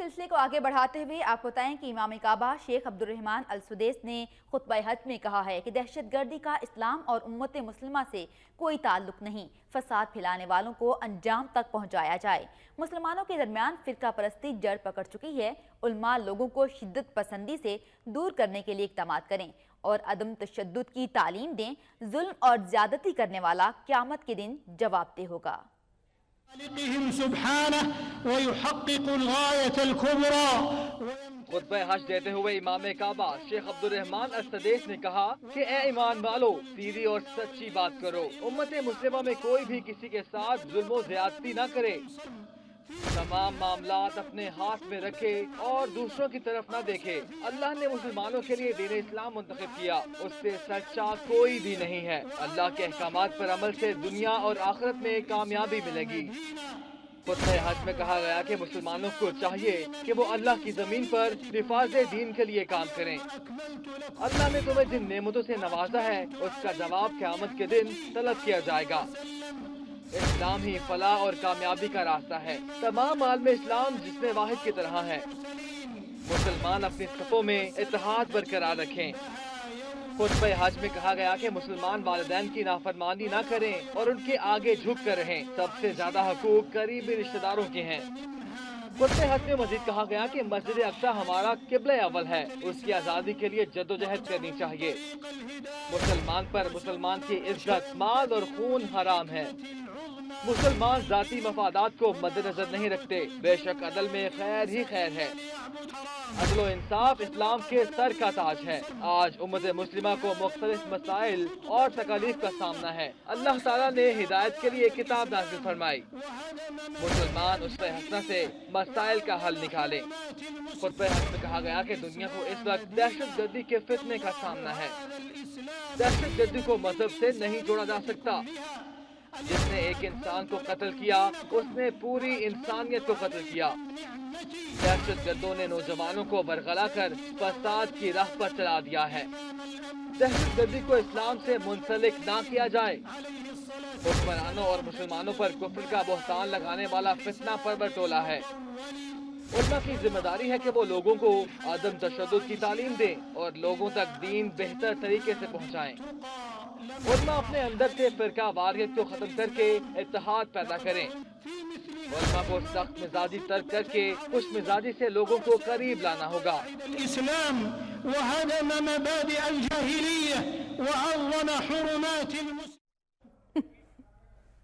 سلسلے کو آگے بڑھاتے ہوئے آپ کو بتائیں کہ امام کعبہ شیخ عبدالرحمن السدیس نے خطبہ حج میں کہا ہے کہ دہشت گردی کا اسلام اور امت مسلمہ سے کوئی تعلق نہیں، فساد پھیلانے والوں کو انجام تک پہنچایا جائے۔ مسلمانوں کے درمیان فرقہ پرستی جڑ پکڑ چکی ہے، علماء لوگوں کو شدت پسندی سے دور کرنے کے لیے اقدامات کریں اور عدم تشدد کی تعلیم دیں۔ ظلم اور زیادتی کرنے والا قیامت کے دن جواب دہ ہوگا۔ خطبہ حج دیتے ہوئے امام کعبہ شیخ عبدالرحمن السدیس نے کہا کہ اے ایمان والو، سیدھی اور سچی بات کرو، امت مسلمہ میں کوئی بھی کسی کے ساتھ ظلم و زیادتی نہ کرے، تمام معاملات اپنے ہاتھ میں رکھے اور دوسروں کی طرف نہ دیکھے۔ اللہ نے مسلمانوں کے لیے دین اسلام منتخب کیا، اس سے سچا کوئی بھی نہیں ہے۔ اللہ کے احکامات پر عمل سے دنیا اور آخرت میں کامیابی ملے گی۔ خطبہ حج میں کہا گیا کہ مسلمانوں کو چاہیے کہ وہ اللہ کی زمین پر حفاظ دین کے لیے کام کریں۔ اللہ نے تمہیں جن نعمتوں سے نوازا ہے اس کا جواب قیامت کے دن طلب کیا جائے گا۔ اسلام ہی فلاح اور کامیابی کا راستہ ہے۔ تمام عالم اسلام جسم واحد کی طرح ہے۔ مسلمان اپنی صفوں میں اتحاد برقرار رکھیں۔ خطبہ حج میں کہا گیا کہ مسلمان والدین کی نافرمانی نہ کریں اور ان کے آگے جھک کر رہیں۔ سب سے زیادہ حقوق قریبی رشتہ داروں کے ہیں۔ خطبہ حج میں مزید کہا گیا کہ مسجد اقصی ہمارا قبلہ اول ہے، اس کی آزادی کے لیے جدوجہد کرنی چاہیے۔ مسلمان پر مسلمان کی عزت، مال اور خون حرام ہے۔ مسلمان ذاتی مفادات کو مد نظر نہیں رکھتے، بے شک عدل میں خیر ہی خیر ہے۔ عدل و انصاف اسلام کے سر کا تاج ہے۔ آج امت مسلمہ کو مختلف مسائل اور تکالیف کا سامنا ہے۔ اللہ تعالیٰ نے ہدایت کے لیے کتاب نازل فرمائی۔ مسلمان اس حسنہ سے مسائل کا حل نکالیں۔ خطبہ حج میں کہا گیا کہ دنیا کو اس وقت دہشت گردی کے فتنے کا سامنا ہے۔ دہشت گردی کو مذہب سے نہیں جوڑا جا سکتا۔ جس نے ایک انسان کو قتل کیا، اس نے پوری انسانیت کو قتل کیا۔ دہشت گردوں نے نوجوانوں کو برگلا کر فساد کی راہ پر چلا دیا ہے۔ دہشت گردی کو اسلام سے منسلک نہ کیا جائے۔ حکمرانوں اور مسلمانوں پر کفر کا بہتان لگانے والا فتنہ پرور ٹولہ ہے۔ علماء کی ذمہ داری ہے کہ وہ لوگوں کو عدم تشدد کی تعلیم دیں اور لوگوں تک دین بہتر طریقے سے پہنچائیں۔ علماء اپنے اندر سے فرقہ واریت کو ختم کر کے اتحاد پیدا کریں۔ علماء کو سخت مزاجی ترک کر کے خوش مزاجی سے لوگوں کو قریب لانا ہوگا۔ الاسلام وهدم مبادئ الجاهلية وعظم حرمات المسلمين۔